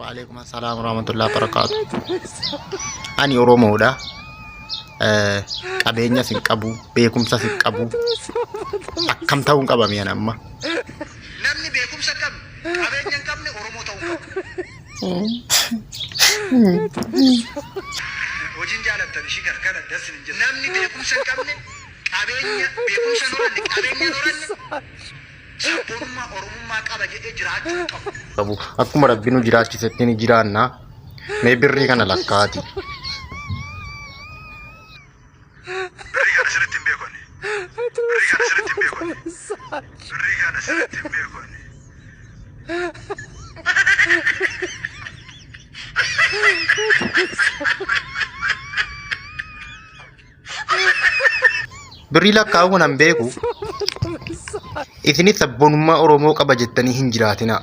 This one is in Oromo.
Waalaikumsalam warahmatullahi wabarakatuh. Ani Oromoodha. Qabeenya sin qabu, beekumsa sin qabu. Akkam ta'uun qabame ani amma. Namni beekumsa qabu, qabeenya hin qabne Oromoo ta'uu qabu. Hojiin jaalattan ishii gargaara dassin hin jiru. Namni beekumsa hin qabne beekumsa horanne qabeenya horanne sabboonummaa Oromummaa qaba jedhee jiraachuu qabu. Akkuma Rabbiin jiraachisetti ni jiraanna. Mee birrii kana lakkaati. Birrii kana sirriitti hin beekonni. Birrii kana sirriitti hin beekonni. Birrii kana sirriitti hin beekonni. Birrii lakkaa'uu nan beeku. Isinis sabboonummaa Oromoo qaba jettanii hin jiraatina.